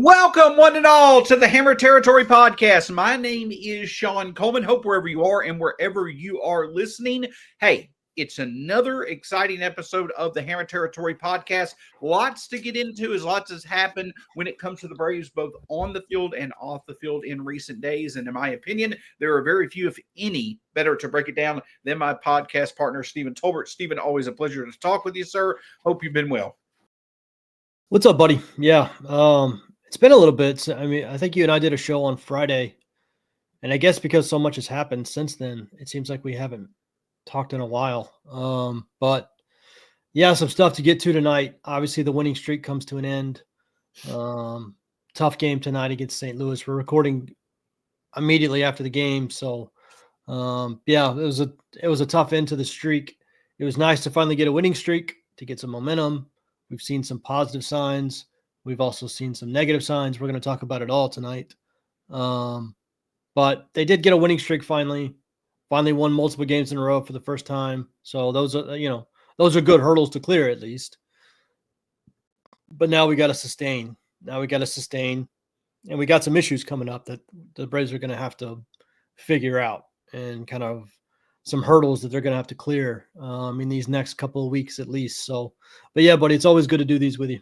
Welcome, one and all, to the Hammer Territory Podcast. My name is Shawn Coleman. Hope wherever you are and wherever you are listening, hey, it's another exciting episode of the Hammer Territory Podcast. Lots to get into, as lots has happened when it comes to the Braves, both on the field and off the field in recent days. And in my opinion, there are very few, if any, better to break it down than my podcast partner, Stephen Tolbert. Stephen, always a pleasure to talk with you, sir. Hope you've been well. What's up, buddy? Yeah, it's been a little bit. I mean, I think you and I did a show on Friday, and I guess because so much has happened since then, it seems like we haven't talked in a while. But yeah, some stuff to get to tonight. Obviously, the winning streak comes to an end. Tough game tonight against St. Louis. We're recording immediately after the game, so yeah, it was a tough end to the streak. It was nice to finally get a winning streak, to get some momentum. We've seen some positive signs. We've also seen some negative signs. We're going to talk about it all tonight. But they did get a winning streak finally won multiple games in a row for the first time. So those are good hurdles to clear at least. But now we got to sustain. And we got some issues coming up that the Braves are going to have to figure out, and kind of some hurdles that they're going to have to clear in these next couple of weeks at least. So, but yeah, buddy, it's always good to do these with you.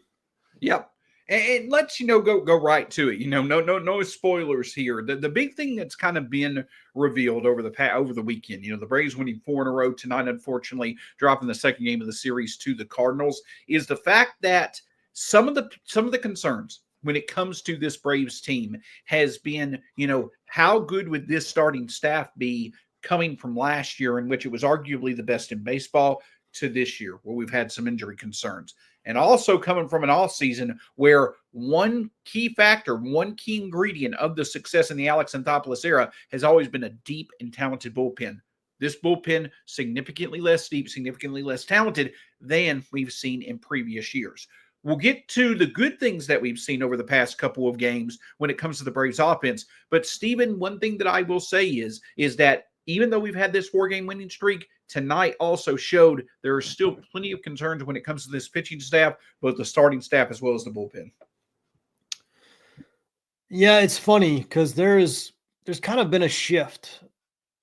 Yep. And let's, go right to it. No spoilers here. The big thing that's kind of been revealed over the weekend, the Braves winning 4 in a row tonight, unfortunately dropping the second game of the series to the Cardinals, is the fact that some of the concerns when it comes to this Braves team has been, how good would this starting staff be coming from last year, in which it was arguably the best in baseball, to this year, where we've had some injury concerns. And also coming from an off season where one key factor, one key ingredient of the success in the Alex Anthopoulos era has always been a deep and talented bullpen. This bullpen, significantly less deep, significantly less talented than we've seen in previous years. We'll get to the good things that we've seen over the past couple of games when it comes to the Braves offense. But Stephen, one thing that I will say is that even though we've had this 4-game winning streak, tonight also showed there are still plenty of concerns when it comes to this pitching staff, both the starting staff as well as the bullpen. Yeah, it's funny because there's kind of been a shift.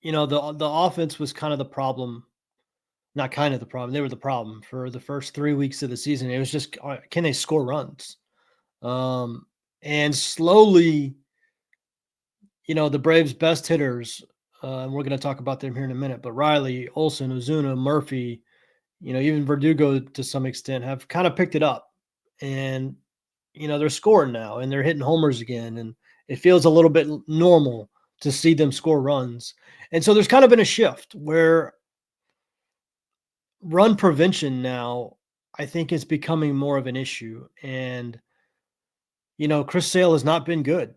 The offense was kind of the problem. Not kind of the problem. They were the problem for the first 3 weeks of the season. It was just, can they score runs? And slowly, the Braves' best hitters, and we're going to talk about them here in a minute, but Riley, Olsen, Ozuna, Murphy, even Verdugo to some extent have kind of picked it up. And, they're scoring now and they're hitting homers again. And it feels a little bit normal to see them score runs. And so there's kind of been a shift where run prevention now, I think, is becoming more of an issue. And, Chris Sale has not been good.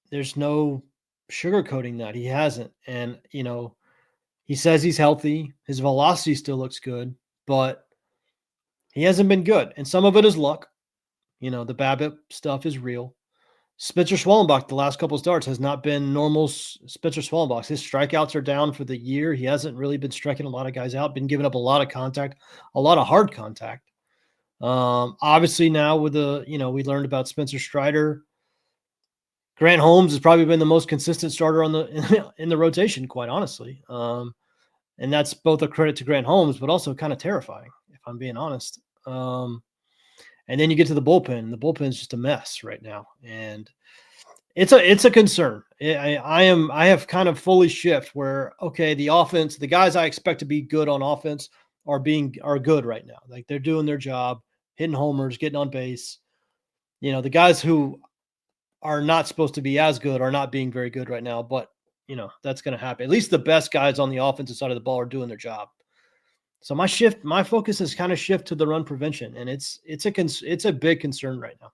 There's no sugarcoating that. He hasn't. And, he says he's healthy. His velocity still looks good, but he hasn't been good. And some of it is luck. The BABIP stuff is real. Spencer Schwellenbach, the last couple of starts, has not been normal Spencer Schwellenbach. His strikeouts are down for the year. He hasn't really been striking a lot of guys out, been giving up a lot of contact, a lot of hard contact. Obviously now with we learned about Spencer Strider. Grant Holmes has probably been the most consistent starter in the rotation, quite honestly. And that's both a credit to Grant Holmes, but also kind of terrifying, if I'm being honest. And then you get to the bullpen. The bullpen's just a mess right now, and it's a concern. I have kind of fully shift where, okay, the offense, the guys I expect to be good on offense are good right now. Like, they're doing their job, hitting homers, getting on base. The guys who are not supposed to be as good are not being very good right now, but that's going to happen. At least the best guys on the offensive side of the ball are doing their job. So my focus is kind of shift to the run prevention, and it's a big concern right now.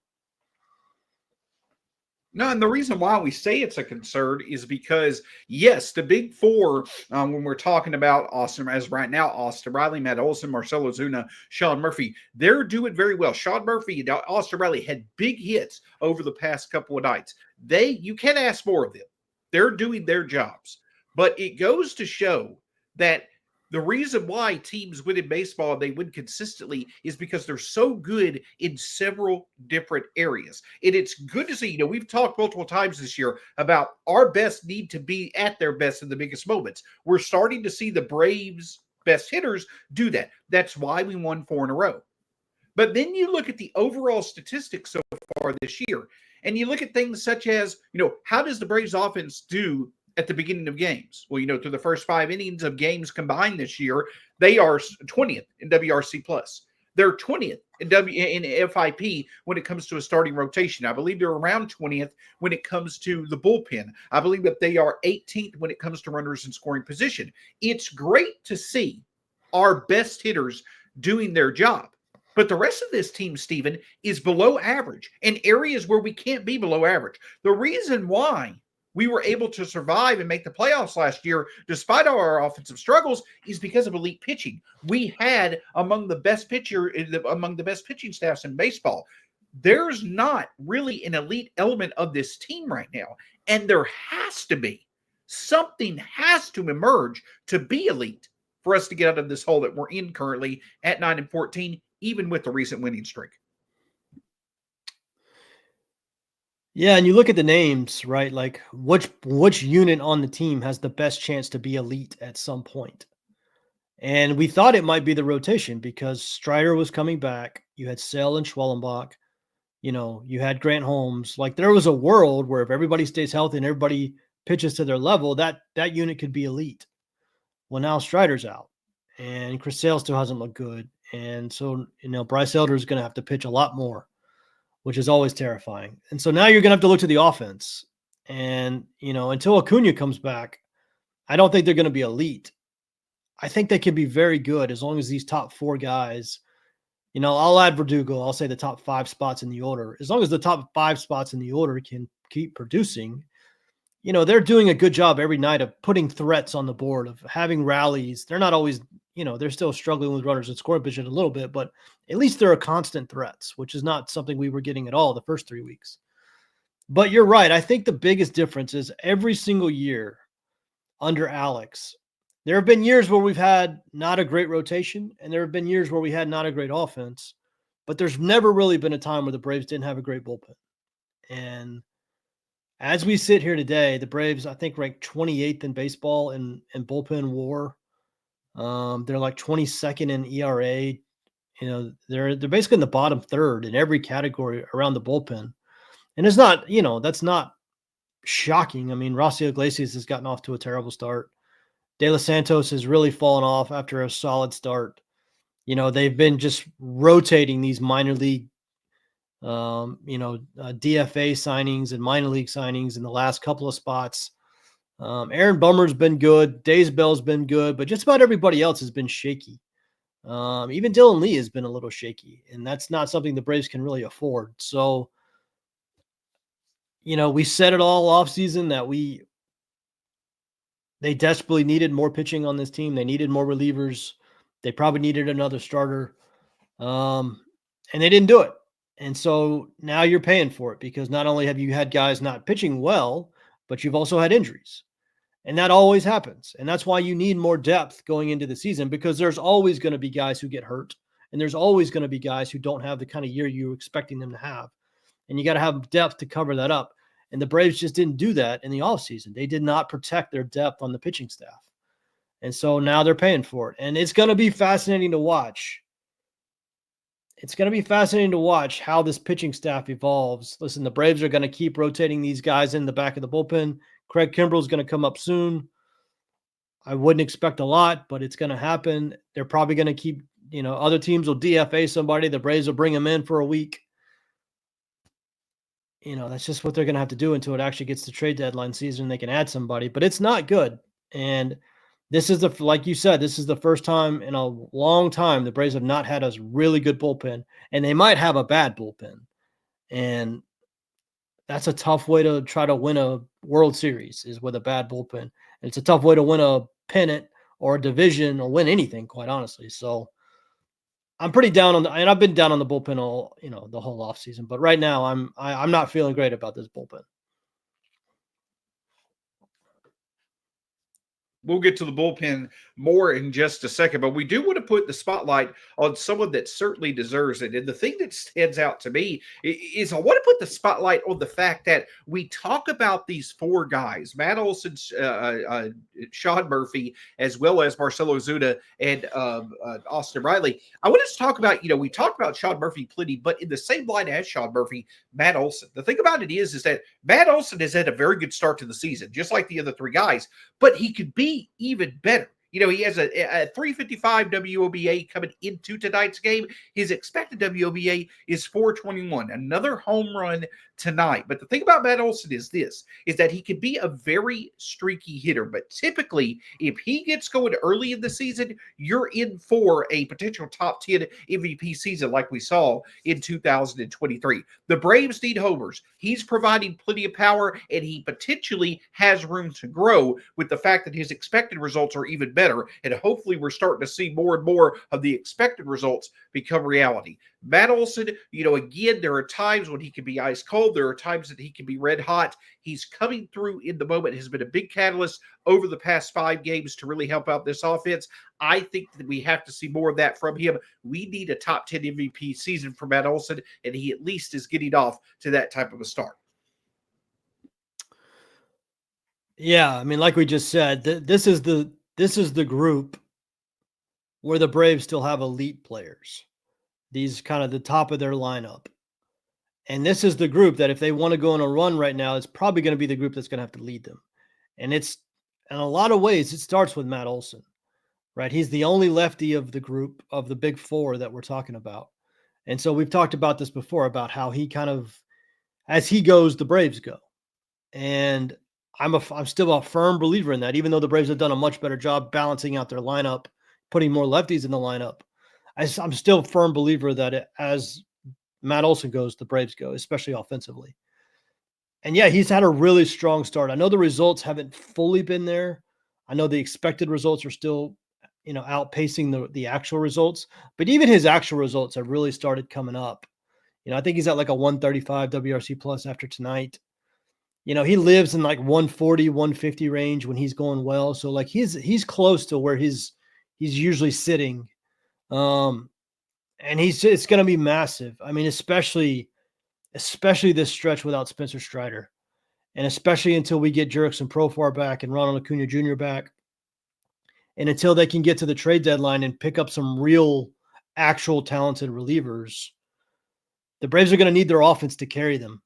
No, and the reason why we say it's a concern is because, yes, the big four, when we're talking about Austin, as right now, Austin Riley, Matt Olson, Marcell Ozuna, Sean Murphy, they're doing very well. Sean Murphy and Austin Riley had big hits over the past couple of nights. You can't ask more of them. They're doing their jobs. But it goes to show that The reason why teams win in baseball and they win consistently is because they're so good in several different areas. And it's good to see, we've talked multiple times this year about our best need to be at their best in the biggest moments. We're starting to see the Braves' best hitters do that. That's why we won 4 in a row. But then you look at the overall statistics so far this year, and you look at things such as, how does the Braves offense do at the beginning of games? Well, through the first 5 innings of games combined this year, they are 20th in WRC plus. They're 20th in FIP when it comes to a starting rotation. I believe they're around 20th when it comes to the bullpen. I believe that they are 18th when it comes to runners in scoring position. It's great to see our best hitters doing their job. But the rest of this team, Stephen, is below average in areas where we can't be below average. The reason why we were able to survive and make the playoffs last year, despite our offensive struggles, is because of elite pitching. We had among the best pitching staffs in baseball. There's not really an elite element of this team right now, and there has to be. Something has to emerge to be elite for us to get out of this hole that we're in currently at 9-14, even with the recent winning streak. Yeah, and you look at the names, right? Like which unit on the team has the best chance to be elite at some point? And we thought it might be the rotation because Strider was coming back. You had Sale and Schwellenbach. You had Grant Holmes. Like there was a world where if everybody stays healthy and everybody pitches to their level, that unit could be elite. Well, now Strider's out, and Chris Sale still hasn't looked good, and so Bryce Elder is going to have to pitch a lot more, which is always terrifying. And so now you're going to have to look to the offense, and until Acuna comes back, I don't think they're going to be elite. I think they can be very good as long as these top 4 guys. I'll add Verdugo. I'll say the top 5 spots in the order. As long as the top 5 spots in the order can keep producing, they're doing a good job every night of putting threats on the board, of having rallies. They're not always, they're still struggling with runners in scoring position a little bit, but at least there are constant threats, which is not something we were getting at all the first 3 weeks. But you're right. I think the biggest difference is every single year under Alex, there have been years where we've had not a great rotation, and there have been years where we had not a great offense, but there's never really been a time where the Braves didn't have a great bullpen. And as we sit here today, the Braves, I think, ranked 28th in baseball in bullpen WAR. They're like 22nd in ERA. They're basically in the bottom third in every category around the bullpen. And it's not, that's not shocking. I mean, Rossio Iglesias has gotten off to a terrible start. De Los Santos has really fallen off after a solid start. They've been just rotating these minor league DFA signings and minor league signings in the last couple of spots. Aaron Bummer's been good. Days Bell's been good, but just about everybody else has been shaky. Even Dylan Lee has been a little shaky, and that's not something the Braves can really afford. So, we said it all offseason that they desperately needed more pitching on this team. They needed more relievers. They probably needed another starter. And they didn't do it. And so now you're paying for it because not only have you had guys not pitching well, but you've also had injuries. And that always happens. And that's why you need more depth going into the season, because there's always going to be guys who get hurt. And there's always going to be guys who don't have the kind of year you're expecting them to have. And you got to have depth to cover that up. And the Braves just didn't do that in the offseason. They did not protect their depth on the pitching staff. And so now they're paying for it. And it's going to be fascinating to watch. It's going to be fascinating to watch how this pitching staff evolves. Listen, the Braves are going to keep rotating these guys in the back of the bullpen. Craig Kimbrell is going to come up soon. I wouldn't expect a lot, but it's going to happen. They're probably going to keep, other teams will DFA somebody. The Braves will bring them in for a week. That's just what they're going to have to do until it actually gets to trade deadline season. They can add somebody, but it's not good. And this is like you said, this is the first time in a long time the Braves have not had a really good bullpen, and they might have a bad bullpen. And that's a tough way to try to win a World Series, is with a bad bullpen. And it's a tough way to win a pennant or a division or win anything, quite honestly. So I'm pretty down on and I've been down on the bullpen all, the whole offseason. But right now I'm not feeling great about this bullpen. We'll get to the bullpen more in just a second, but we do want to put the spotlight on someone that certainly deserves it. And the thing that stands out to me is I want to put the spotlight on the fact that we talk about these four guys, Matt Olson, Sean Murphy, as well as Marcell Ozuna and Austin Riley. I want us to talk about, we talked about Sean Murphy plenty, but in the same line as Sean Murphy, Matt Olson. The thing about it is that Matt Olson has had a very good start to the season, just like the other three guys, but he could be even better. He has a 355 WOBA coming into tonight's game. His expected WOBA is 421, another home run tonight. But the thing about Matt Olson is that he can be a very streaky hitter. But typically, if he gets going early in the season, you're in for a potential top 10 MVP season like we saw in 2023. The Braves need homers. He's providing plenty of power, and he potentially has room to grow with the fact that his expected results are even better. And hopefully we're starting to see more and more of the expected results become reality. Matt Olson, again, there are times when he can be ice cold. There are times that he can be red hot. He's coming through in the moment, has been a big catalyst over the past 5 games to really help out this offense. I think that we have to see more of that from him. We need a top 10 MVP season for Matt Olson, and he at least is getting off to that type of a start. Yeah, I mean, like we just said, this is the group where the Braves still have elite players. These kind of the top of their lineup. And this is the group that if they want to go on a run right now, it's probably going to be the group that's going to have to lead them. And it's, in a lot of ways, it starts with Matt Olson, right? He's the only lefty of the group of the big four that we're talking about. And so we've talked about this before, about how he kind of, as he goes, the Braves go. And I'm still a firm believer in that, even though the Braves have done a much better job balancing out their lineup, putting more lefties in the lineup. I'm still a firm believer that as Matt Olson goes, the Braves go, especially offensively. And yeah, he's had a really strong start. I know the results haven't fully been there. I know the expected results are still, outpacing the actual results, but even his actual results have really started coming up. I think he's at like a 135 WRC plus after tonight. He lives in like 140, 150 range when he's going well. So like he's close to where he's usually sitting. And it's going to be massive. I mean, especially this stretch without Spencer Strider, and especially until we get Jurickson Profar back and Ronald Acuna Jr. back, and until they can get to the trade deadline and pick up some real, actual talented relievers, the Braves are going to need their offense to carry them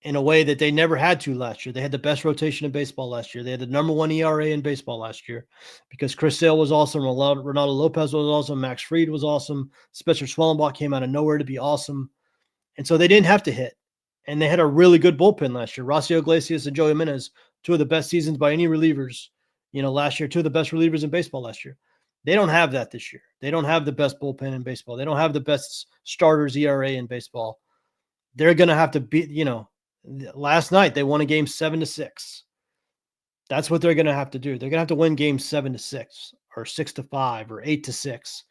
in a way that they never had to last year. They had the best rotation in baseball last year. They had the number 1 ERA in baseball last year because Chris Sale was awesome. Ronaldo Lopez was awesome. Max Fried was awesome. Spencer Schwellenbach came out of nowhere to be awesome. And so they didn't have to hit. And they had a really good bullpen last year. Rossio Iglesias and Joey Jimenez, 2 of the best seasons by any relievers, last year, 2 of the best relievers in baseball last year. They don't have that this year. They don't have the best bullpen in baseball. They don't have the best starters ERA in baseball. They're going to have to beat, last night they won a game 7-6. That's what they're going to have to do. They're going to have to win games 7-6 or 6-5 or 8-6.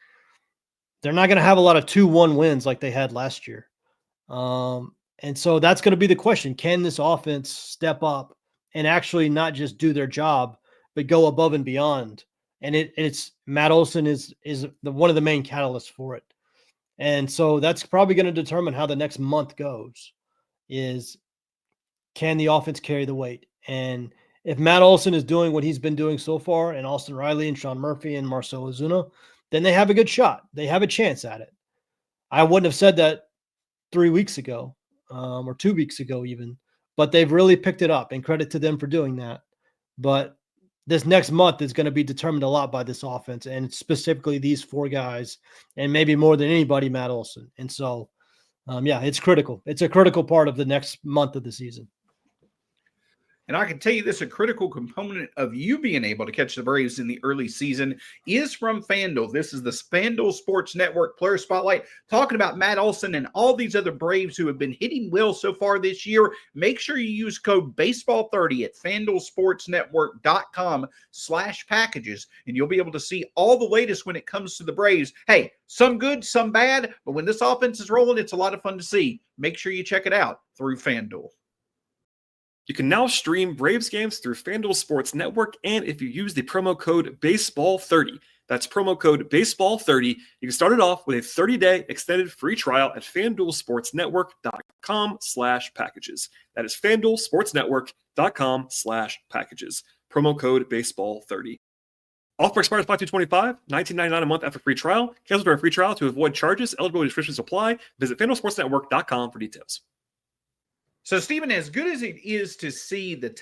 They're not going to have a lot of 2-1 wins like they had last year. And so that's going to be the question. Can this offense step up and actually not just do their job, but go above and beyond? And it's Matt Olson is one of the main catalysts for it. And so that's probably going to determine how the next month goes, is can the offense carry the weight? And if Matt Olson is doing what he's been doing so far, and Austin Riley and Sean Murphy and Marcell Ozuna, then they have a good shot. They have a chance at it. I wouldn't have said that 3 weeks ago, or 2 weeks ago even, but they've really picked it up, and credit to them for doing that. But this next month is going to be determined a lot by this offense, and specifically these 4 guys, and maybe more than anybody, Matt Olson. And so, it's critical. It's a critical part of the next month of the season. And I can tell you this, a critical component of you being able to catch the Braves in the early season is from FanDuel. This is the FanDuel Sports Network Player Spotlight, talking about Matt Olson and all these other Braves who have been hitting well so far this year. Make sure you use code BASEBALL30 at FanDuelSportsNetwork.com/packages, and you'll be able to see all the latest when it comes to the Braves. Hey, some good, some bad, but when this offense is rolling, it's a lot of fun to see. Make sure you check it out through FanDuel. You can now stream Braves games through FanDuel Sports Network, and if you use the promo code BASEBALL30, that's promo code BASEBALL30, you can start it off with a 30-day extended free trial at FanDuelSportsNetwork.com/packages. That is FanDuelSportsNetwork.com/packages. Promo code BASEBALL30. Offer expires 5/2/25, $19.99 a month after free trial. Cancel during free trial to avoid charges. Eligibility restrictions apply. Visit FanDuelSportsNetwork.com for details. So, Stephen, as good as it is to see the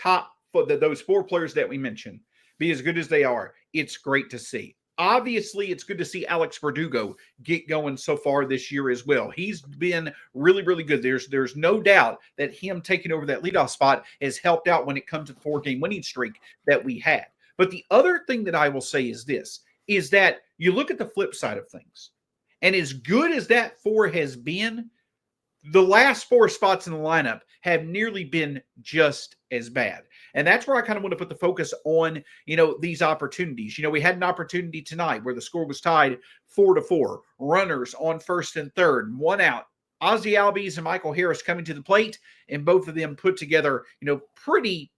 those 4 players that we mentioned be as good as they are, it's great to see. Obviously, it's good to see Alex Verdugo get going so far this year as well. He's been really, really good. There's no doubt that him taking over that leadoff spot has helped out when it comes to the 4-game winning streak that we had. But the other thing that I will say is this, is that you look at the flip side of things, and as good as that 4 has been, the last 4 spots in the lineup have nearly been just as bad. And that's where I kind of want to put the focus on, these opportunities. We had an opportunity tonight where the score was tied 4-4. Runners on first and third, 1 out. Ozzie Ablies and Michael Harris coming to the plate, and both of them put together, pretty,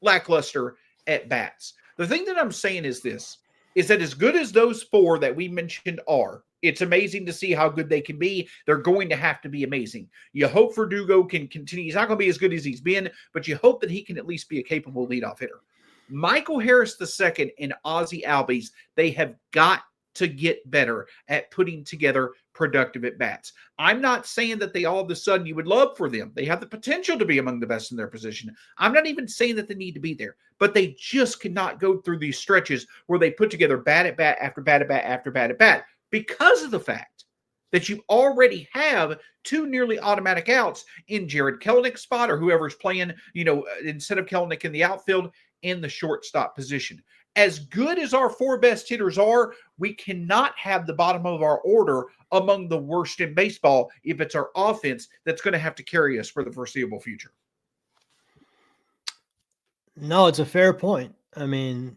lackluster at bats. The thing that I'm saying is this, is that as good as those 4 that we mentioned are, it's amazing to see how good they can be. They're going to have to be amazing. You hope Verdugo can continue. He's not going to be as good as he's been, but you hope that he can at least be a capable leadoff hitter. Michael Harris II and Ozzie Albies, they have got to get better at putting together productive at-bats. I'm not saying that they all of a sudden you would love for them. They have the potential to be among the best in their position. I'm not even saying that they need to be there, but they just cannot go through these stretches where they put together bad at-bat after bad at-bat after bad at-bat, because of the fact that you already have 2 nearly automatic outs in Jared Kelenick's spot, or whoever's playing, instead of Kelenick in the outfield, in the shortstop position. As good as our 4 best hitters are, we cannot have the bottom of our order among the worst in baseball if it's our offense that's going to have to carry us for the foreseeable future. No, it's a fair point. I mean,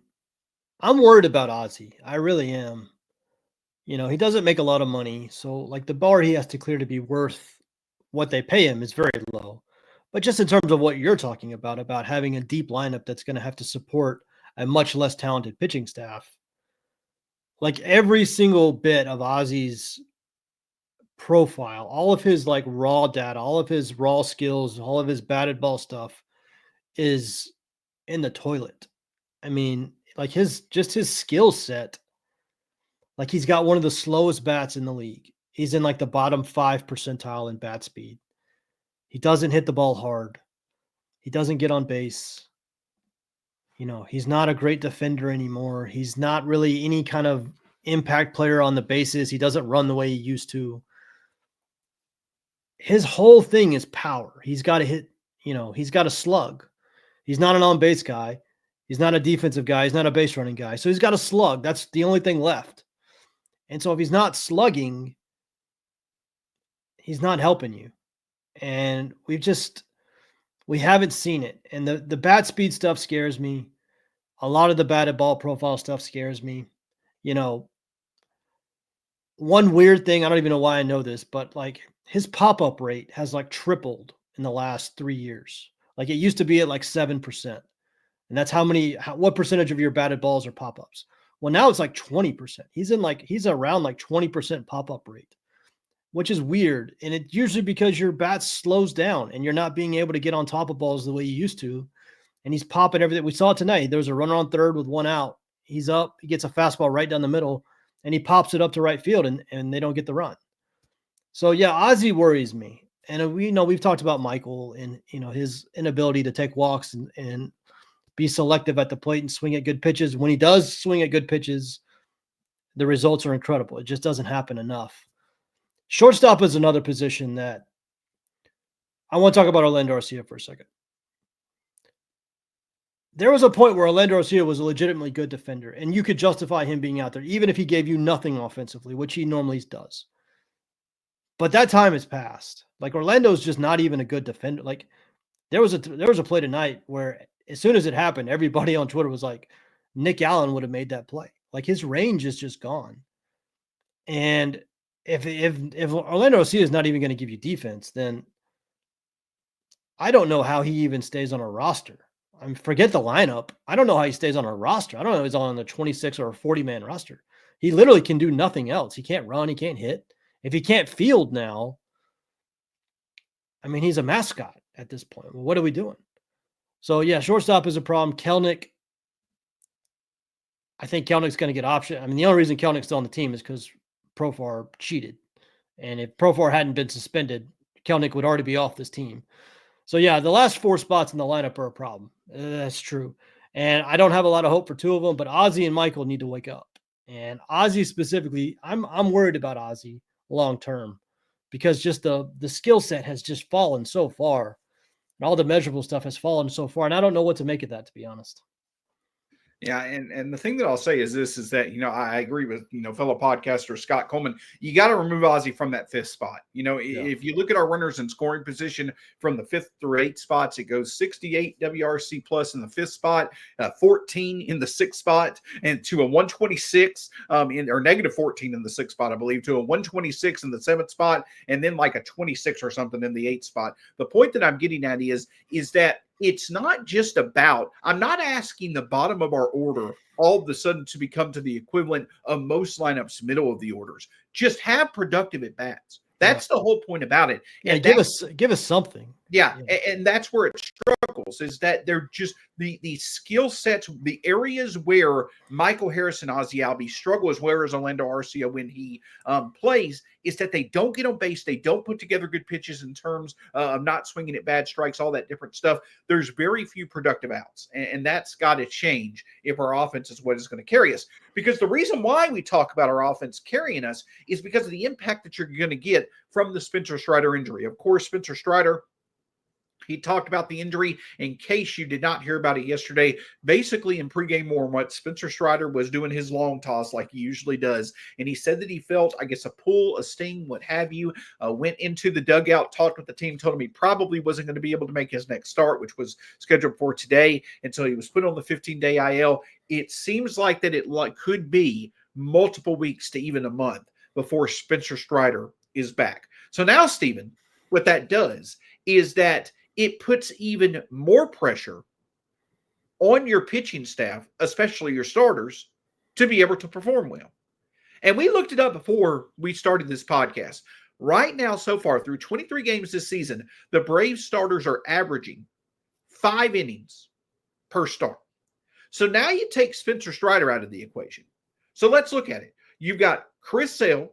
I'm worried about Ozzie. I really am. He doesn't make a lot of money, so like the bar he has to clear to be worth what they pay him is very low. But just in terms of what you're talking about having a deep lineup that's going to have to support a much less talented pitching staff, like every single bit of Ozzie's profile, all of his like raw data, all of his raw skills, all of his batted ball stuff is in the toilet. I mean, like his skill set. Like he's got one of the slowest bats in the league. He's in like the bottom 5 percentile in bat speed. He doesn't hit the ball hard. He doesn't get on base. He's not a great defender anymore. He's not really any kind of impact player on the bases. He doesn't run the way he used to. His whole thing is power. He's got to hit, he's got to slug. He's not an on-base guy. He's not a defensive guy. He's not a base running guy. So he's got to slug. That's the only thing left. And so if he's not slugging, he's not helping you. And we haven't seen it. And the bat speed stuff scares me. A lot of the batted ball profile stuff scares me. One weird thing, I don't even know why I know this, but like his pop-up rate has like tripled in the last 3 years. Like it used to be at like 7%. And that's what percentage of your batted balls are pop-ups? Well, now it's like 20%. He's around like 20% pop-up rate, which is weird. And it's usually because your bat slows down and you're not being able to get on top of balls the way you used to. And he's popping everything. We saw it tonight. There was a runner on third with 1 out. He's up. He gets a fastball right down the middle, and he pops it up to right field, and they don't get the run. So, yeah, Ozzie worries me. And we've talked about Michael and, his inability to take walks and be selective at the plate and swing at good pitches. When he does swing at good pitches, the results are incredible. It just doesn't happen enough. Shortstop is another position that I want to talk about. Orlando Arcia for a second. There was a point where Orlando Arcia was a legitimately good defender, and you could justify him being out there, even if he gave you nothing offensively, which he normally does. But that time has passed. Like Orlando's just not even a good defender. Like there was a play tonight where as soon as it happened, everybody on Twitter was like, Nick Allen would have made that play. Like his range is just gone. And if Orlando Arcia is not even going to give you defense, then I don't know how he even stays on a roster. I mean, forget the lineup. I don't know how he stays on a roster. I don't know if he's on the 26 or a 40-man roster. He literally can do nothing else. He can't run. He can't hit. If he can't field now, I mean, he's a mascot at this point. Well, what are we doing? So, yeah, shortstop is a problem. Kelnick, I think Kelnick's going to get option. I mean, the only reason Kelnick's still on the team is because Profar cheated. And if Profar hadn't been suspended, Kelnick would already be off this team. So, yeah, the last 4 spots in the lineup are a problem. That's true. And I don't have a lot of hope for 2 of them, but Ozzie and Michael need to wake up. And Ozzie specifically, I'm worried about Ozzie long term because just the skill set has just fallen so far. And all the measurable stuff has fallen so far. And I don't know what to make of that, to be honest. Yeah, and the thing that I'll say is this, is that, I agree with, fellow podcaster Scott Coleman. You got to remove Ozzie from that 5th spot. If you look at our runners in scoring position from the 5th through 8th spots, it goes 68 WRC plus in the 5th spot, 14 in the 6th spot, and to a 126 or negative 14 in the 6th spot, I believe, to a 126 in the 7th spot, and then like a 26 or something in the 8th spot. The point that I'm getting at is that it's not just about, I'm not asking the bottom of our order all of a sudden to become to the equivalent of most lineups middle of the orders. Just have productive at bats. That's the whole point about it. Yeah, And give us something. Yeah, and that's where it struggles, is that they're just the skill sets, the areas where Michael Harris and Ozzie Albies struggle, as well as Orlando Arcia when he plays, is that they don't get on base, they don't put together good pitches in terms of not swinging at bad strikes, all that different stuff. There's very few productive outs, and that's got to change if our offense is what is going to carry us. Because the reason why we talk about our offense carrying us is because of the impact that you're going to get from the Spencer Strider injury. Of course, Spencer Strider, he talked about the injury. In case you did not hear about it yesterday, basically in pregame warm, what Spencer Strider was doing his long toss like he usually does. And he said that he felt, I guess, a pull, a sting, what have you, went into the dugout, talked with the team, told him he probably wasn't going to be able to make his next start, which was scheduled for today. And so he was put on the 15-day IL. It seems like that it could be multiple weeks to even a month before Spencer Strider is back. So now, Stephen, what that does is that it puts even more pressure on your pitching staff, especially your starters, to be able to perform well. And we looked it up before we started this podcast. Right now, so far, through 23 games this season, the Braves starters are averaging 5 innings per start. So now you take Spencer Strider out of the equation. So let's look at it. You've got Chris Sale,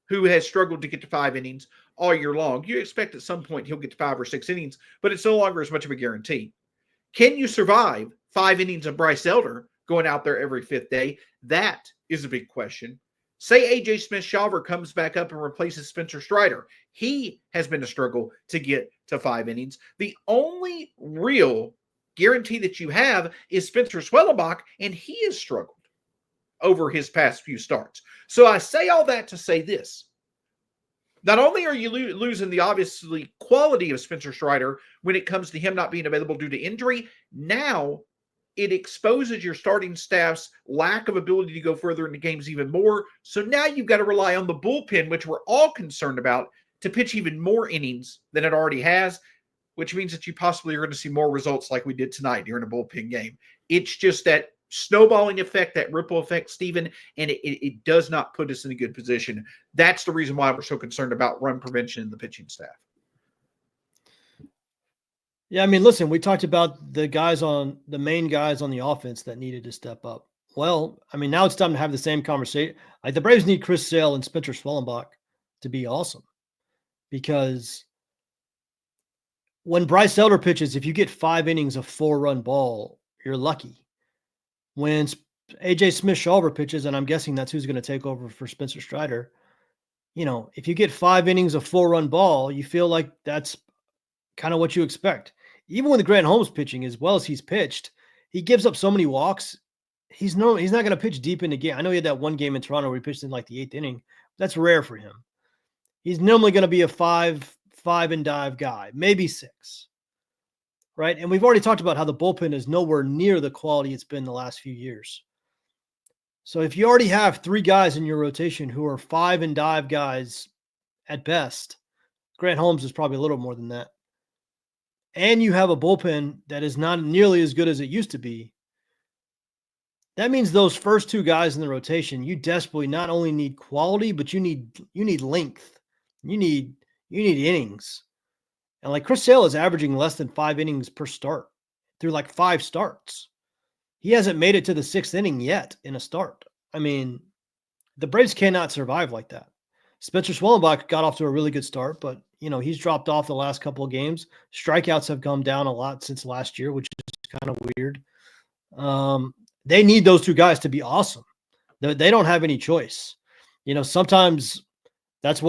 who has struggled to get to 5 innings all year long. You expect at some point he'll get to 5 or 6 innings, but it's no longer as much of a guarantee. Can you survive 5 innings of Bryce Elder going out there every 5th day? That is a big question. Say A.J. Smith-Shawver comes back up and replaces Spencer Strider. He has been a struggle to get to 5 innings. The only real guarantee that you have is Spencer Swellenbach, and he has struggled over his past few starts. So I say all that to say this. Not only are you losing the obviously quality of Spencer Strider when it comes to him not being available due to injury, now it exposes your starting staff's lack of ability to go further into games even more. So now you've got to rely on the bullpen, which we're all concerned about, to pitch even more innings than it already has, which means that you possibly are going to see more results like we did tonight during a bullpen game. It's just that snowballing effect, that ripple effect, Stephen, and it does not put us in a good position. That's the reason why we're so concerned about run prevention in the pitching staff. Yeah, I mean, listen, we talked about the main guys on the offense that needed to step up. Well, I mean, now it's time to have the same conversation. Like, the Braves need Chris Sale and Spencer Swellenbach to be awesome, because when Bryce Elder pitches, if you get 5 innings of 4-run ball, you're lucky. When A.J. Smith-Shawver pitches, and I'm guessing that's who's going to take over for Spencer Strider, if you get 5 innings of 4-run ball, you feel like that's kind of what you expect. Even with Grant Holmes pitching as well as he's pitched, he gives up so many walks. He's not going to pitch deep in the game. I know he had that one game in Toronto where he pitched in like the 8th inning. That's rare for him. He's normally going to be a 5 and dive guy, maybe 6. Right. And we've already talked about how the bullpen is nowhere near the quality it's been the last few years. So if you already have 3 guys in your rotation who are 5 and dive guys at best, Grant Holmes is probably a little more than that. and you have a bullpen that is not nearly as good as it used to be, that means those first two guys in the rotation, you desperately not only need quality, but you need length. You need innings. And like Chris Sale is averaging less than 5 innings per start through like 5 starts. He hasn't made it to the 6th inning yet in a start. I mean, the Braves cannot survive like that. Spencer Swellenbach got off to a really good start, but he's dropped off the last couple of games. Strikeouts have come down a lot since last year, which is kind of weird. They need those two guys to be awesome. They don't have any choice. Sometimes that's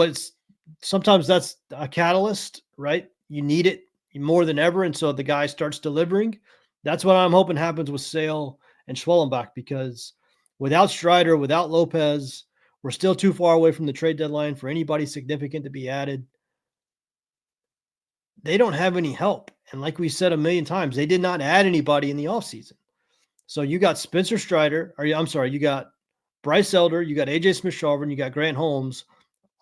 a catalyst, right? You need it more than ever, and so the guy starts delivering. That's what I'm hoping happens with Sale and Schwellenbach, because without Strider, without Lopez, we're still too far away from the trade deadline for anybody significant to be added. They don't have any help. And like we said a million times, they did not add anybody in the offseason. So you got Spencer Strider, you got Bryce Elder, you got AJ Smith-Shawver, you got Grant Holmes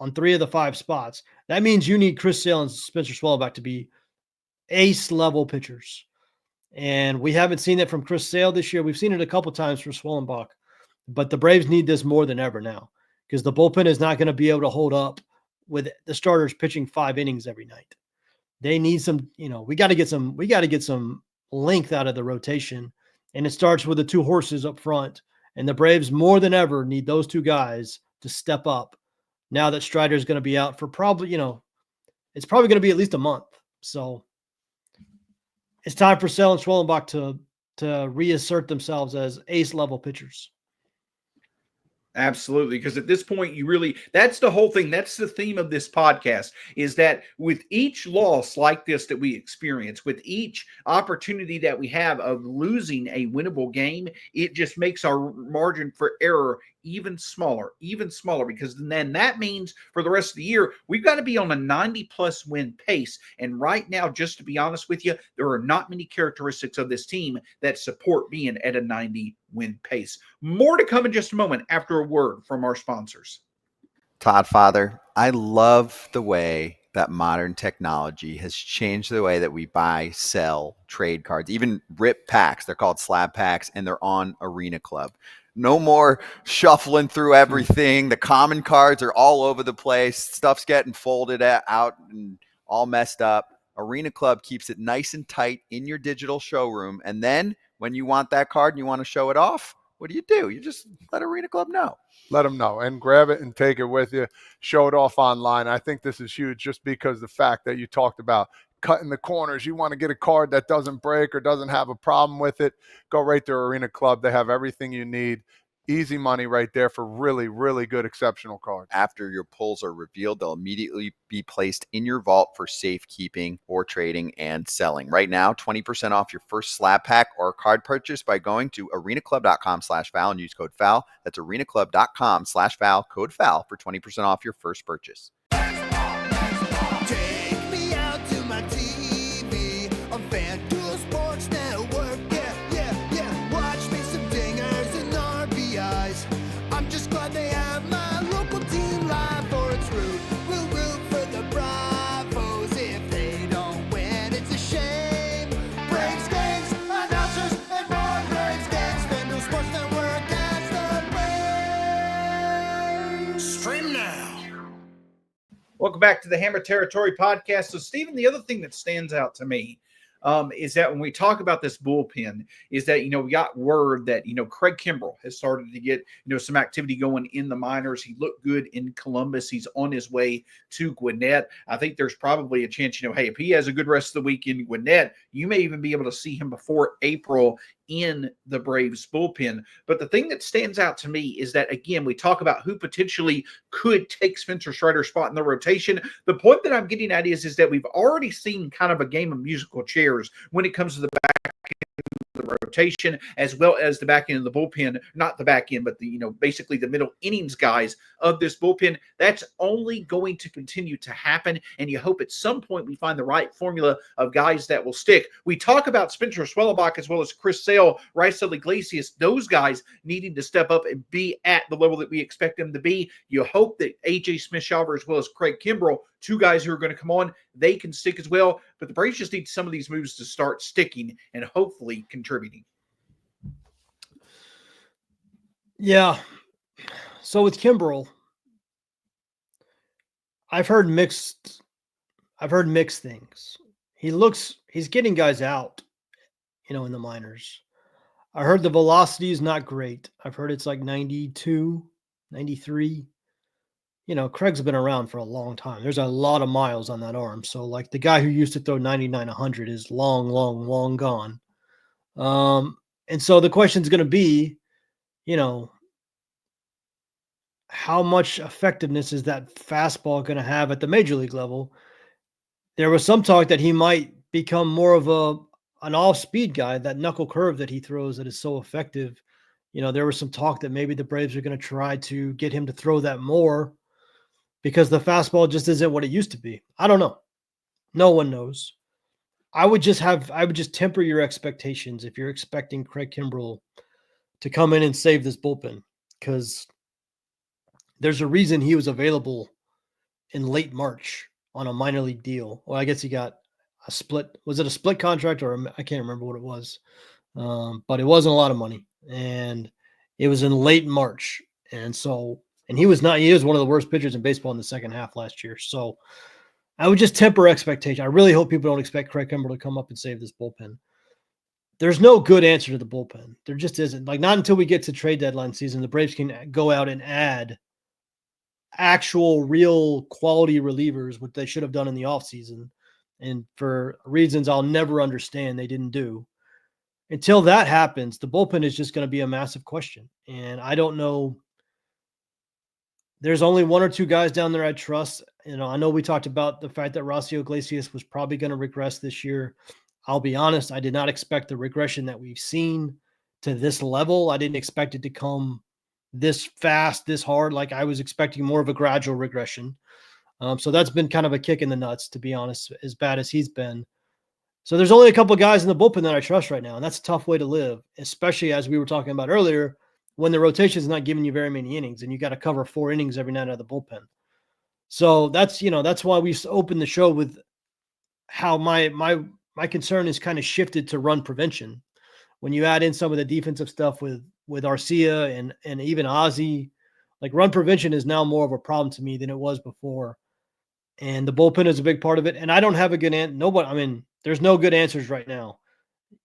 on 3 of the 5 spots. That means you need Chris Sale and Spencer Swellenbach to be ace-level pitchers. And we haven't seen that from Chris Sale this year. We've seen it a couple times from Swellenbach. But the Braves need this more than ever now, because the bullpen is not going to be able to hold up with the starters pitching 5 innings every night. They need some, we got to get some length out of the rotation. And it starts with the 2 horses up front. And the Braves more than ever need those 2 guys to step up now that Strider is going to be out for probably, it's probably going to be at least a month. So it's time for Sale and Schwellenbach to reassert themselves as ace-level pitchers. Absolutely. Because at this point, that's the whole thing. That's the theme of this podcast, is that with each loss like this that we experience, with each opportunity that we have of losing a winnable game, it just makes our margin for error even smaller, because then that means for the rest of the year, we've got to be on a 90-plus win pace. And right now, just to be honest with you, there are not many characteristics of this team that support being at a 90-win pace. More to come in just a moment after a word from our sponsors. Todd Father, I love the way that modern technology has changed the way that we buy, sell, trade cards, even rip packs. They're called slab packs, and they're on Arena Club. No more shuffling through everything. The common cards are all over the place. Stuff's getting folded out and all messed up. Arena Club keeps it nice and tight in your digital showroom. And then when you want that card and you want to show it off, what do? You just let Arena Club know. Let them know and grab it and take it with you. Show it off online. I think this is huge just because the fact that you talked about cutting the corners. You want to get a card that doesn't break or doesn't have a problem with it, go right to Arena Club. They have everything you need. Easy money right there for really, really good, exceptional cards. After your pulls are revealed, they'll immediately be placed in your vault for safekeeping or trading and selling. Right now, 20% off your first slab pack or card purchase by going to arenaclub.com/foul and use code FOUL. That's arenaclub.com/foul, code FOUL for 20% off your first purchase. Take me out to my TV on FanDuel Sports Network. Yeah. Watch me some dingers and RBIs. I'm just glad they have my local team live for its root. We'll root for the Bravos. If they don't win, it's a shame. Braves games, announcers, and more Braves games. FanDuel Sports Network has the Braves. Stream now. Welcome back to the Hammer Territory podcast. So, Stephen, the other thing that stands out to me is that when we talk about this bullpen, is that, we got word that, Craig Kimbrell has started to get, some activity going in the minors. He looked good in Columbus. He's on his way to Gwinnett. I think there's probably a chance, hey, if he has a good rest of the week in Gwinnett, you may even be able to see him before April in the Braves bullpen. But the thing that stands out to me is that, again, we talk about who potentially could take Spencer Strider's spot in the rotation. The point that I'm getting at is that we've already seen kind of a game of musical chairs when it comes to the back end of the rotation, as well as the back end of the bullpen, not the back end, but basically the middle innings guys of this bullpen. That's only going to continue to happen. And you hope at some point we find the right formula of guys that will stick. We talk about Spencer Swellebach as well as Chris Sale, Raisel Iglesias, those guys needing to step up and be at the level that we expect them to be. You hope that AJ Smith-Shawver as well as Craig Kimbrell, two guys who are going to come on, they can stick as well. But the Braves just need some of these moves to start sticking and hopefully contributing. Yeah. So with Kimbrell, I've heard mixed things. He's getting guys out, in the minors. I heard the velocity is not great. I've heard it's like 92, 93. Craig's been around for a long time. There's a lot of miles on that arm. So like the guy who used to throw 99, 100 is long, long, long gone. And so the question is going to be, how much effectiveness is that fastball going to have at the major league level? There was some talk that he might become more of an off-speed guy, that knuckle curve that he throws that is so effective. There was some talk that maybe the Braves are going to try to get him to throw that more because the fastball just isn't what it used to be. I don't know. No one knows. I would just temper your expectations if you're expecting Craig Kimbrell to come in and save this bullpen, because there's a reason he was available in late March on a minor league deal. Well, I guess he got a split. Was it a split contract or I can't remember what it was, but it wasn't a lot of money, and it was in late March. And he was one of the worst pitchers in baseball in the second half last year. So I would just temper expectation. I really hope people don't expect Craig Kimbrell to come up and save this bullpen. There's no good answer to the bullpen. There just isn't. Like, not until we get to trade deadline season, the Braves can go out and add actual real quality relievers, which they should have done in the offseason. And for reasons I'll never understand, they didn't do. Until that happens, the bullpen is just going to be a massive question. And I don't know. There's only one or two guys down there I trust. I know we talked about the fact that Raisel Iglesias was probably going to regress this year. I'll be honest, I did not expect the regression that we've seen to this level. I didn't expect it to come this fast, this hard. Like, I was expecting more of a gradual regression. So that's been kind of a kick in the nuts, to be honest, as bad as he's been. So there's only a couple of guys in the bullpen that I trust right now, and that's a tough way to live, especially as we were talking about earlier, when the rotation is not giving you very many innings and you got to cover 4 innings every night out of the bullpen. So that's why we opened the show with how my concern is kind of shifted to run prevention. When you add in some of the defensive stuff with Arcia and even Ozzie, like, run prevention is now more of a problem to me than it was before. And the bullpen is a big part of it. And I don't have a good answer. There's no good answers right now.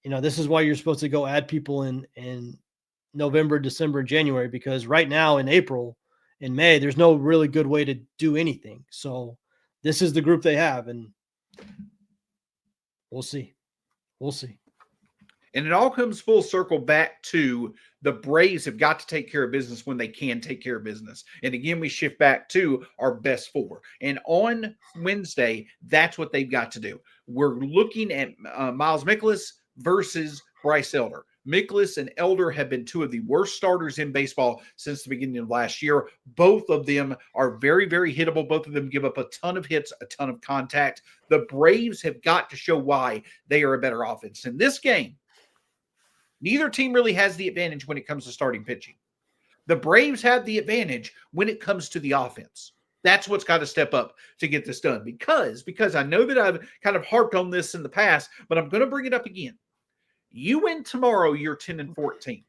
This is why you're supposed to go add people in November, December, and January, because right now in April and May, there's no really good way to do anything. So this is the group they have, and we'll see. And it all comes full circle back to the Braves have got to take care of business when they can take care of business. And again, we shift back to our best 4. And on Wednesday, that's what they've got to do. We're looking at Miles Mikolas versus Bryce Elder. Mikolas and Elder have been 2 of the worst starters in baseball since the beginning of last year. Both of them are very, very hittable. Both of them give up a ton of hits, a ton of contact. The Braves have got to show why they are a better offense. In this game, neither team really has the advantage when it comes to starting pitching. The Braves have the advantage when it comes to the offense. That's what's got to step up to get this done. Because I know that I've kind of harped on this in the past, but I'm going to bring it up again. You win tomorrow, you're 10-14.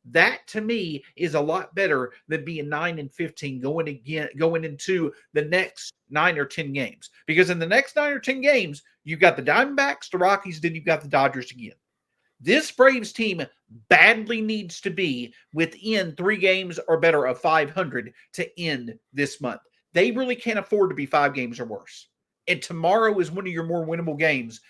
That to me is a lot better than being 9-15 going into the next 9 or 10 games. Because in the next 9 or 10 games, you've got the Diamondbacks, the Rockies, then you've got the Dodgers again. This Braves team badly needs to be within 3 games or better of 500 to end this month. They really can't afford to be 5 games or worse. And tomorrow is one of your more winnable games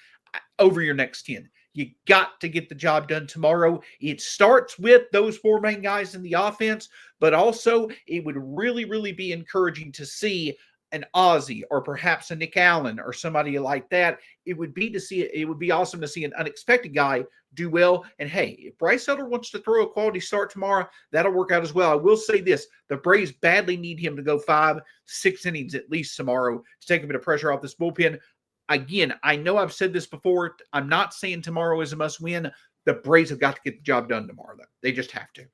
over your next 10. You got to get the job done tomorrow. It starts with those 4 main guys in the offense, but also it would really, really be encouraging to see an Ozzie or perhaps a Nick Allen or somebody like that, it would be awesome to see an unexpected guy do well. And hey, if Bryce Elder wants to throw a quality start tomorrow, that'll work out as well. I will say this, the Braves badly need him to go 5-6 innings at least tomorrow to take a bit of pressure off this bullpen. Again, I know I've said this before. I'm not saying tomorrow is a must win. The Braves have got to get the job done tomorrow, though. They just have to.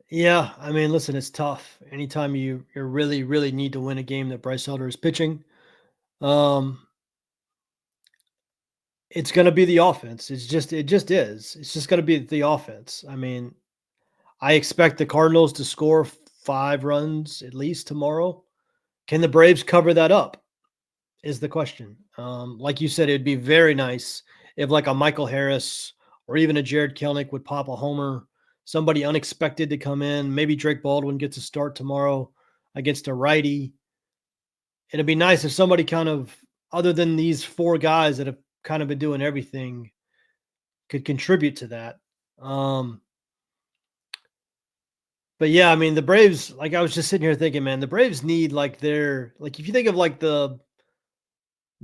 Yeah, I mean, listen, it's tough. Anytime you really, really need to win a game that Bryce Elder is pitching, it's going to be the offense. It just is. It's just going to be the offense. I mean, I expect the Cardinals to score 5 runs at least tomorrow. Can the Braves cover that up is the question. Like you said, it'd be very nice if like a Michael Harris or even a Jared Kelenic would pop a homer, somebody unexpected to come in. Maybe Drake Baldwin gets a start tomorrow against a righty. It'd be nice if somebody kind of, other than these 4 guys that have kind of been doing everything, could contribute to that. But yeah, I mean, the Braves, like I was just sitting here thinking, man, the Braves need like if you think of like the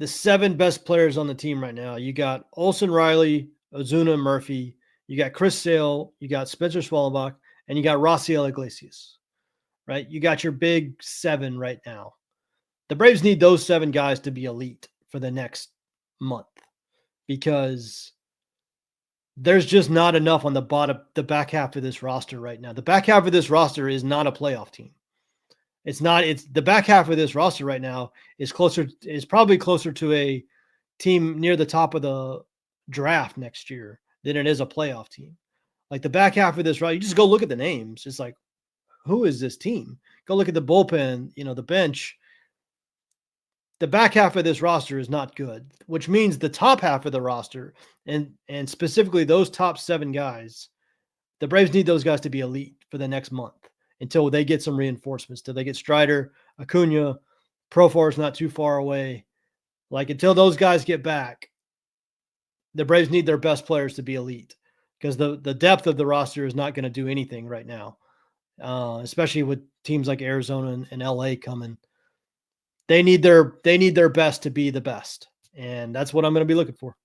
7 best players on the team right now, you got Olson Riley, Ozuna, Murphy, you got Chris Sale, you got Spencer Swallenbach, and you got Raciel Iglesias, right? You got your big 7 right now. The Braves need those 7 guys to be elite for the next month because there's just not enough on the back half of this roster right now. The back half of this roster is not a playoff team. It's the back half of this roster right now is probably closer to a team near the top of the draft next year than it is a playoff team. Like the back half of this roster, you just go look at the names. It's like, who is this team? Go look at the bullpen, the bench. The back half of this roster is not good, which means the top half of the roster and specifically those top 7 guys, the Braves need those guys to be elite for the next month until they get some reinforcements, till they get Strider, Acuna, Profar is not too far away. Like until those guys get back, the Braves need their best players to be elite because the depth of the roster is not going to do anything right now, especially with teams like Arizona and LA coming. They need their best to be the best, and that's what I'm going to be looking for.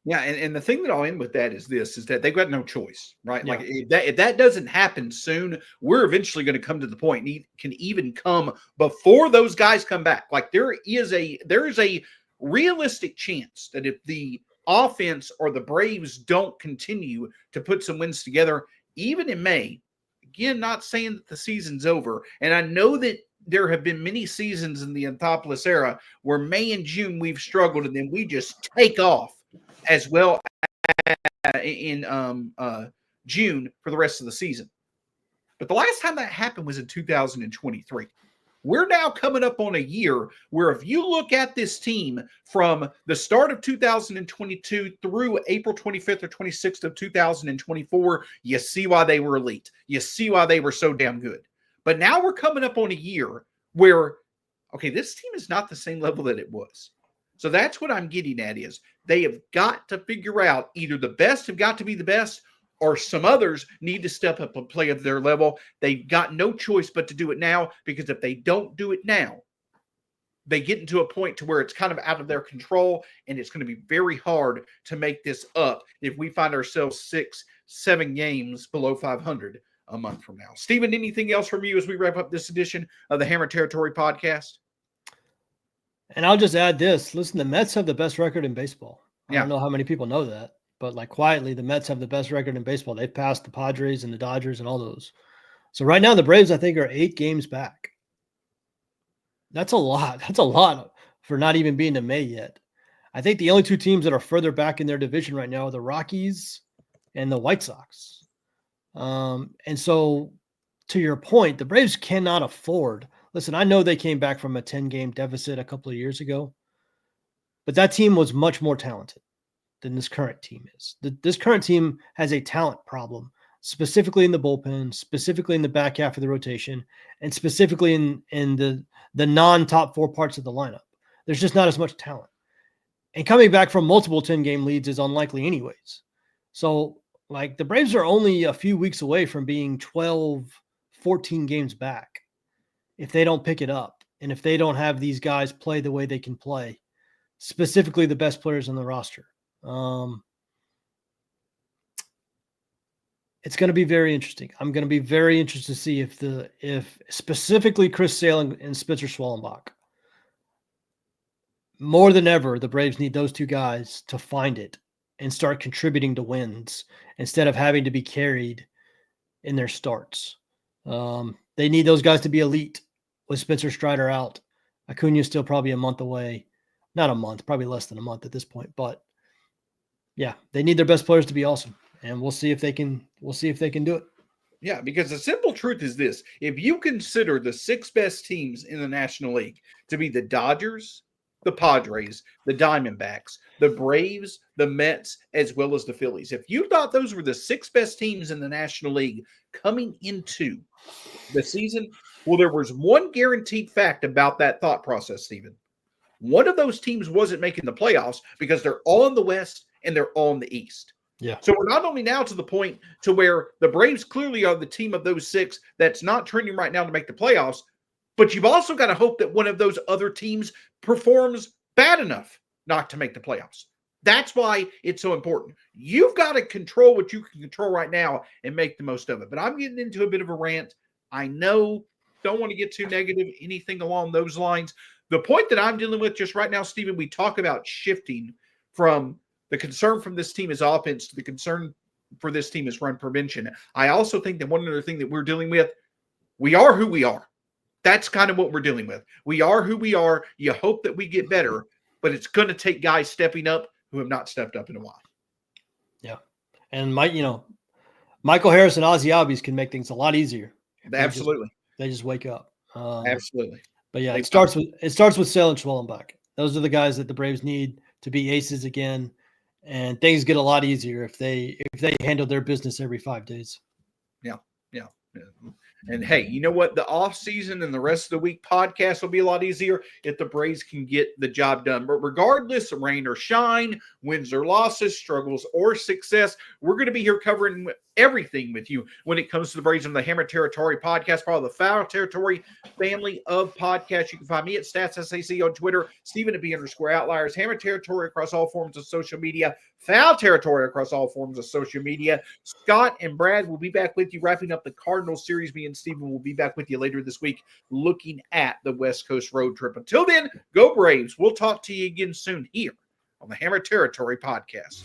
Yeah, and the thing that I'll end with that is that they've got no choice, right? Yeah. Like if that doesn't happen soon, we're eventually going to come to the point. It can even come before those guys come back. Like there is a realistic chance that if the offense or the Braves don't continue to put some wins together, even in May, again, not saying that the season's over, and I know that there have been many seasons in the Anthopoulos era where May and June we've struggled, and then we just take off as well in June for the rest of the season. But the last time that happened was in 2023. We're now coming up on a year where if you look at this team from the start of 2022 through April 25th or 26th of 2024, you see why they were elite. You see why they were so damn good. But now we're coming up on a year where, okay, this team is not the same level that it was. So that's what I'm getting at is they have got to figure out either the best have got to be the best or some others need to step up and play at their level. They've got no choice but to do it now because if they don't do it now, they get into a point to where it's kind of out of their control and it's going to be very hard to make this up if we find ourselves 6-7 games below 500 a month from now. Steven, anything else from you as we wrap up this edition of the Hammer Territory podcast? And I'll just add this. Listen, the Mets have the best record in baseball. I Yeah. don't know how many people know that, but like quietly, the Mets have the best record in baseball. They've passed the Padres and the Dodgers and all those. So right now, the Braves, I think, are 8 games back. That's a lot. That's a lot for not even being in May yet. I think the only 2 teams that are further back in their division right now are the Rockies and the White Sox. And so to your point, the Braves cannot afford. Listen, I know they came back from a 10-game deficit a couple of years ago, but that team was much more talented than this current team is. This current team has a talent problem, specifically in the bullpen, specifically in the back half of the rotation, and specifically in the non-top 4 parts of the lineup. There's just not as much talent. And coming back from multiple 10-game leads is unlikely anyways. So, like, the Braves are only a few weeks away from being 12-5 14 games back if they don't pick it up and if they don't have these guys play the way they can play, specifically the best players on the roster. It's going to be very interesting. I'm going to be very interested to see if specifically Chris Sale and Spencer Schwellenbach, more than ever, the Braves need those two guys to find it and start contributing to wins instead of having to be carried in their starts. They need those guys to be elite with Spencer Strider out. Acuna's still probably a month away. Not a month, probably less than a month at this point. But yeah, they need their best players to be awesome. And we'll see if they can do it. Yeah, because the simple truth is this. If you consider the 6 best teams in the National League to be the Dodgers, the Padres, the Diamondbacks, the Braves, the Mets, as well as the Phillies, if you thought those were the 6 best teams in the National League coming into the season, well, there was one guaranteed fact about that thought process, Stephen. One of those teams wasn't making the playoffs because they're all in the West and they're all in the East. Yeah. So we're not only now to the point to where the Braves clearly are the team of those 6 that's not trending right now to make the playoffs, but you've also got to hope that one of those other teams performs bad enough not to make the playoffs. That's why it's so important. You've got to control what you can control right now and make the most of it. But I'm getting into a bit of a rant. I know, don't want to get too negative, anything along those lines. The point that I'm dealing with just right now, Stephen, we talk about shifting from the concern from this team is offense to the concern for this team is run prevention. I also think that one other thing that we're dealing with, we are who we are. That's kind of what we're dealing with. We are who we are. You hope that we get better, but it's going to take guys stepping up who have not stepped up in a while. Yeah. And Michael Harris and Ozzie Ablies can make things a lot easier. Absolutely. They just wake up. Absolutely. But yeah, it starts with Sale and Schwellenbach. Those are the guys that the Braves need to be aces again. And things get a lot easier if they handle their business every 5 days. Yeah. And hey, you know what? The off season and the rest of the week podcast will be a lot easier if the Braves can get the job done. But regardless of rain or shine, wins or losses, struggles or success, we're going to be here covering everything with you when it comes to the Braves on the Hammer Territory podcast, part of the Foul Territory family of podcasts. You can find me at StatsSAC on Twitter, Stephen at B_Outliers, Hammer Territory across all forms of social media, Foul Territory across all forms of social media. Scott and Brad will be back with you wrapping up the Cardinals series. Me and Stephen will be back with you later this week looking at the West Coast road trip. Until then, go Braves. We'll talk to you again soon here on the Hammer Territory podcast.